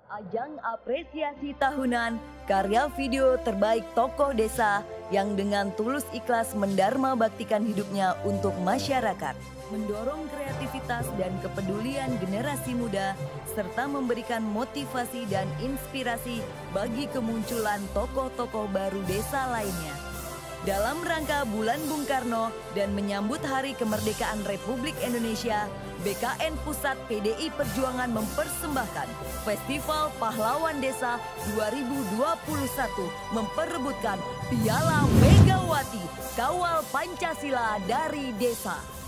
Ajang apresiasi tahunan karya video terbaik tokoh desa yang dengan tulus ikhlas mendharma baktikan hidupnya untuk masyarakat, mendorong kreativitas dan kepedulian generasi muda, serta memberikan motivasi dan inspirasi bagi kemunculan tokoh-tokoh baru desa lainnya. Dalam rangka Bulan Bung Karno dan menyambut Hari Kemerdekaan Republik Indonesia, BKN Pusat PDI Perjuangan mempersembahkan Festival Pahlawan Desa 2021 memperebutkan Piala Megawati Kawal Pancasila dari Desa.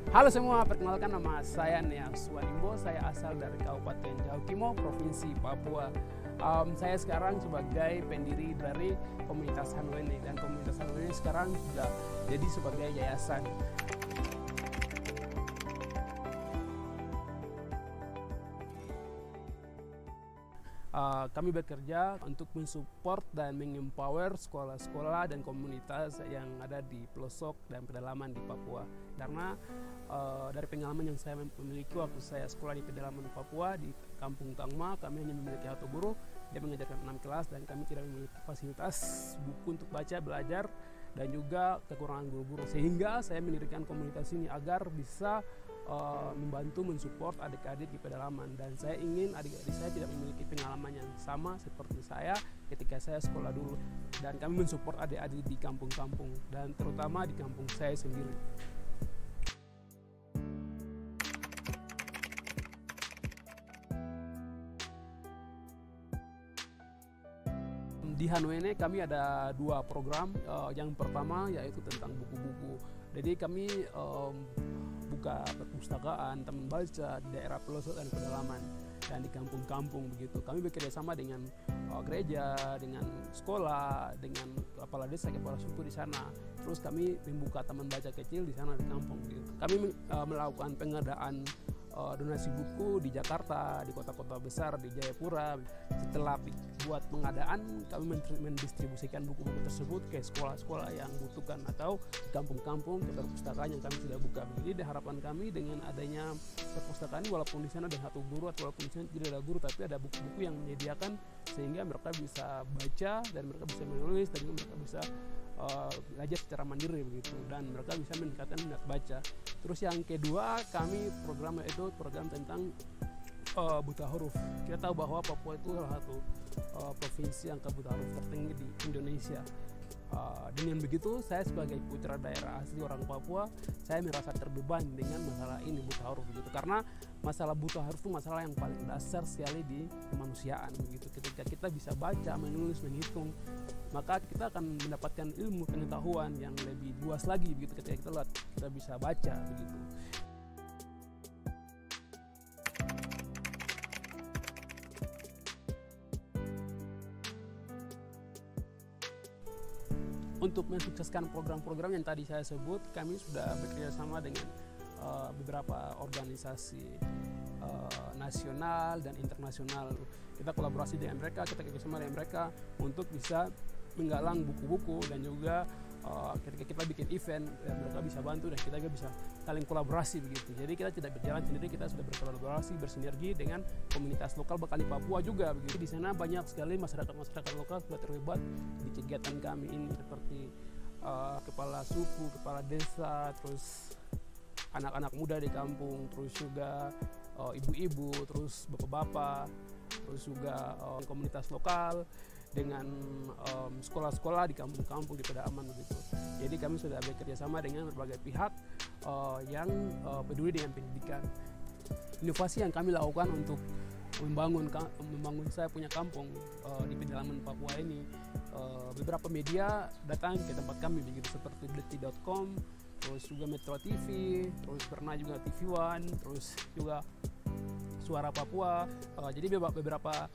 Halo semua, perkenalkan nama saya Nia Suwanimbo. Saya asal dari Kabupaten Jauh Provinsi Papua. Saya sekarang sebagai pendiri dari komunitas Hanwene, dan komunitas Hanwene sekarang sudah jadi sebagai yayasan. Kami bekerja untuk mensupport dan mengempower sekolah-sekolah dan komunitas yang ada di pelosok dan pedalaman di Papua. Karena dari pengalaman yang saya memiliki waktu saya sekolah di pedalaman Papua, di Kampung Tangma, kami hanya memiliki satu guru, dia mengajarkan 6 kelas, dan kami tidak memiliki fasilitas buku untuk baca, belajar, dan juga kekurangan guru-guru. Sehingga saya mendirikan komunitas ini agar bisa membantu mensupport adik-adik di pedalaman, dan saya ingin adik-adik saya tidak memiliki pengalaman yang sama seperti saya ketika saya sekolah dulu, dan kami mensupport adik-adik di kampung-kampung dan terutama di kampung saya sendiri. Di Hanwene kami ada 2 program. Yang pertama yaitu tentang buku-buku. Jadi kami buka perpustakaan, taman baca di daerah pelosok dan pedalaman dan di kampung-kampung begitu. Kami bekerja sama dengan gereja, dengan sekolah, dengan kepala desa, kepala suku di sana. Terus kami membuka taman baca kecil di sana di kampung gitu. Kami melakukan pengadaan donasi buku di Jakarta, di kota-kota besar, di Jayapura. Setelah buat pengadaan, kami mendistribusikan buku-buku tersebut ke sekolah-sekolah yang butuhkan atau di kampung-kampung ke perpustakaan yang kami sudah buka. Jadi harapan kami dengan adanya perpustakaan ini, walaupun di sana ada satu guru atau walaupun di sana tidak ada guru, tapi ada buku-buku yang menyediakan sehingga mereka bisa baca dan mereka bisa menulis dan juga mereka bisa belajar secara mandiri begitu, dan mereka bisa meningkatkan minat baca. Terus yang kedua, kami program itu program tentang buta huruf. Kita tahu bahwa Papua itu salah satu provinsi yang buta huruf tertinggi di Indonesia. Dengan begitu, saya sebagai putra daerah asli orang Papua, saya merasa terbeban dengan masalah ini, buta huruf begitu. Karena masalah buta huruf itu masalah yang paling dasar sekali di kemanusiaan begitu. Ketika kita bisa baca, menulis, menghitung, maka kita akan mendapatkan ilmu pengetahuan yang lebih luas lagi begitu ketika kita bisa baca begitu. untuk mensukseskan program-program yang tadi saya sebut, kami sudah bekerja sama dengan beberapa organisasi nasional dan internasional. Kita kolaborasi dengan mereka, kita kerjasama dengan mereka untuk bisa menggalang buku-buku, dan juga ketika kita bikin event mereka bisa bantu dan kita juga bisa saling kolaborasi begitu. Jadi kita tidak berjalan sendiri, kita sudah berkolaborasi, bersinergi dengan komunitas lokal bahkan di Papua juga begitu. Di sana banyak sekali masyarakat lokal sudah terlibat di kegiatan kami ini, seperti kepala suku, kepala desa, terus anak-anak muda di kampung, terus juga ibu-ibu, terus bapak-bapak, terus juga komunitas lokal dengan sekolah-sekolah di kampung-kampung di pedalaman begitu. Jadi kami sudah bekerja sama dengan berbagai pihak yang peduli dengan pendidikan. Inovasi yang kami lakukan untuk membangun saya punya kampung di pedalaman Papua ini, beberapa media datang ke tempat kami begitu, seperti Detik.com, terus juga Metro TV, terus pernah juga TV One, terus juga Suara Papua. Jadi beberapa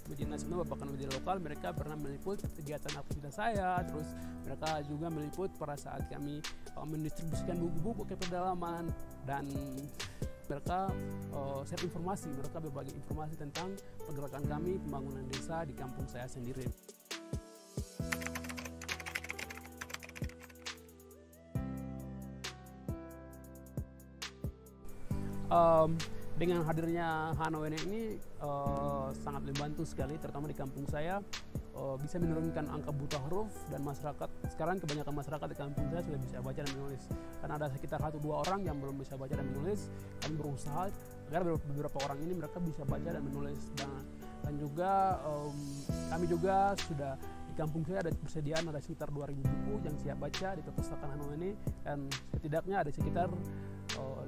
media nasional bahkan media lokal mereka pernah meliput kegiatan aktivitas saya. Terus mereka juga meliput pada saat kami mendistribusikan buku-buku ke pedalaman, dan mereka share informasi, mereka berbagi informasi tentang pergerakan kami pembangunan desa di kampung saya sendiri. Dengan hadirnya HANOWN ini sangat membantu sekali, terutama di kampung saya, bisa menurunkan angka buta huruf, dan masyarakat sekarang kebanyakan masyarakat di kampung saya sudah bisa baca dan menulis. Karena ada sekitar 1-2 orang yang belum bisa baca dan menulis, kami berusaha agar beberapa orang ini mereka bisa baca dan menulis. Dan juga kami juga sudah di kampung saya ada persediaan ada sekitar 2.000 buku yang siap baca di perpustakaan HANOWN ini, dan setidaknya ada sekitar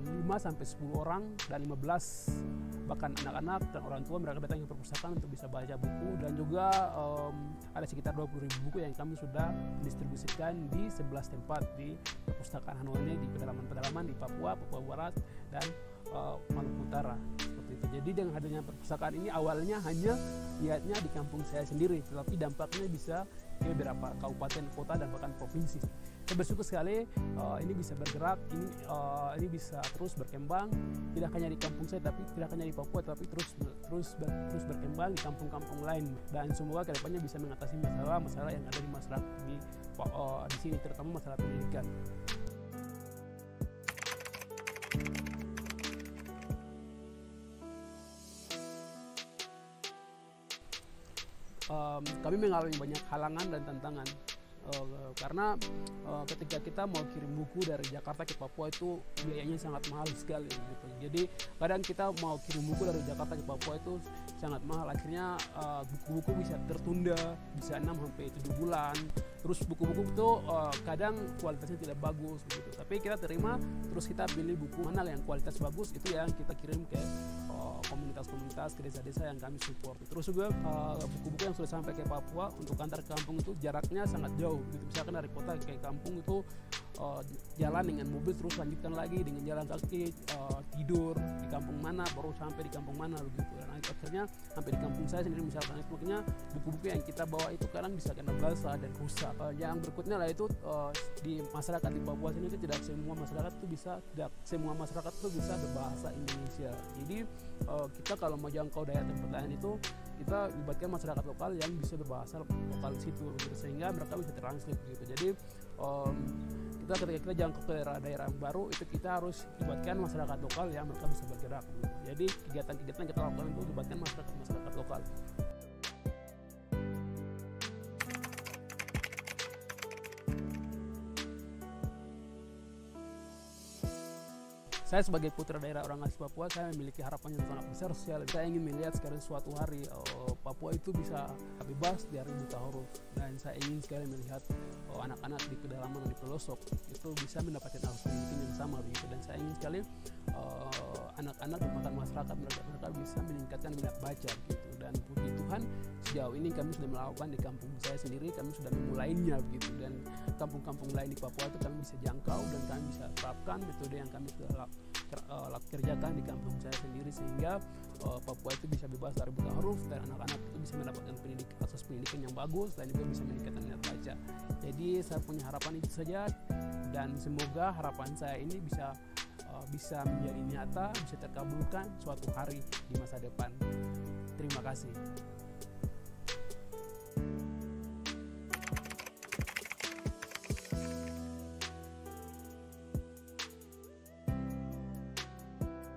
5-10 orang dan 15 bahkan anak-anak dan orang tua mereka datang ke perpustakaan untuk bisa baca buku. Dan juga ada sekitar 20.000 buku yang kami sudah distribusikan di 11 tempat di perpustakaan HANOWN di pedalaman-pedalaman di Papua, Papua Barat, dan Maluku Utara seperti itu. Jadi dengan hadirnya perpustakaan ini awalnya hanya niatnya di kampung saya sendiri, tetapi dampaknya bisa ke beberapa kabupaten, kota, dan bahkan provinsi. Saya bersyukur sekali ini bisa bergerak, ini bisa terus berkembang, tidak hanya di kampung saya, tapi tidak hanya di Papua, tapi terus berkembang di kampung-kampung lain. Dan semoga kedepannya bisa mengatasi masalah-masalah yang ada di masyarakat di sini, terutama masalah pendidikan. Kami mengalami banyak halangan dan tantangan karena ketika kita mau kirim buku dari Jakarta ke Papua itu biayanya sangat mahal sekali gitu. Jadi kadang kita mau kirim buku dari Jakarta ke Papua itu sangat mahal, akhirnya buku-buku bisa tertunda, bisa 6-7 bulan. Terus buku-buku itu kadang kualitasnya tidak bagus begitu. Tapi kita terima, terus kita pilih buku mana yang kualitas bagus, itu yang kita kirim ke komunitas-komunitas, ke desa-desa yang kami support. Terus juga buku-buku yang sudah sampai ke Papua untuk antar kampung itu jaraknya sangat jauh gitu. Misalkan dari kota ke kampung itu jalan dengan mobil, terus lanjutkan lagi dengan jalan kaki, tidur di kampung mana, baru sampai di kampung mana begitu. Dan akhirnya sampai di kampung saya sendiri misalkan itu, makanya buku-buku yang kita bawa itu kadang bisa kena basah dan rusak. Yang berikutnya lah itu di masyarakat di Papua sini itu tidak semua masyarakat itu bisa berbahasa Indonesia. Jadi kita kalau mau jangkau daerah tempat lain itu kita libatkan masyarakat lokal yang bisa berbahasa lokal situ gitu, sehingga mereka bisa translate gitu. Jadi ketika kita jangkau ke daerah baru itu kita harus libatkan masyarakat lokal yang mereka bisa bergerak gitu. Jadi kegiatan-kegiatan kita lakukan itu libatkan masyarakat lokal. Saya sebagai putra daerah orang asli Papua, saya memiliki harapan yang sangat besar sekali. Saya ingin melihat sekali suatu hari Papua itu bisa bebas dari buta huruf, dan saya ingin sekali melihat anak-anak di pedalaman di pelosok itu bisa mendapatkan akses pendidikan yang sama begitu. Dan saya ingin sekali anak-anak dan bahkan masyarakat mereka bisa meningkatkan minat baca gitu. Dan puji Tuhan sejauh ini kami sudah melakukan di kampung saya sendiri, kami sudah memulainya begitu. Dan kampung-kampung lain di Papua itu kami bisa jangkau dan kami bisa terapkan metode yang kami sudah kerjakan di kampung saya sendiri, sehingga Papua itu bisa bebas dari buta huruf dan anak-anak itu bisa mendapatkan akses pendidikan yang bagus dan juga bisa meningkatkan minat baca. Jadi saya punya harapan itu saja, dan semoga harapan saya ini bisa menjadi nyata, bisa terkabulkan suatu hari di masa depan. Terima kasih.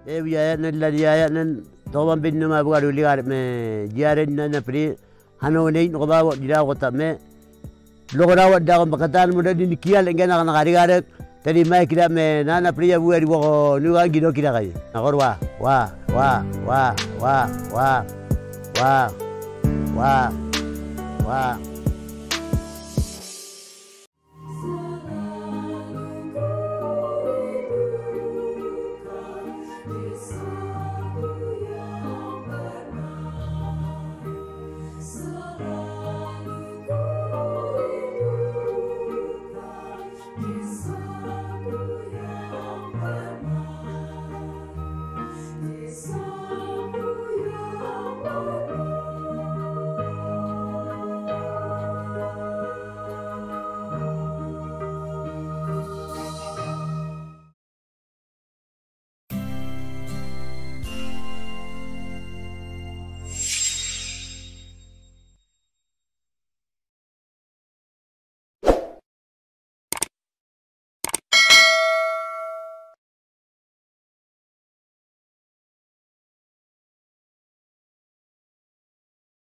Biayanya lariayan toban binnu ma buat uliar me jarin na pri hano nei no ba di da kota me logora da bakatan muda di kial engana kana gari tadi mai kira me nana pri ya buat wo nu ga gido kira kai agor wa wa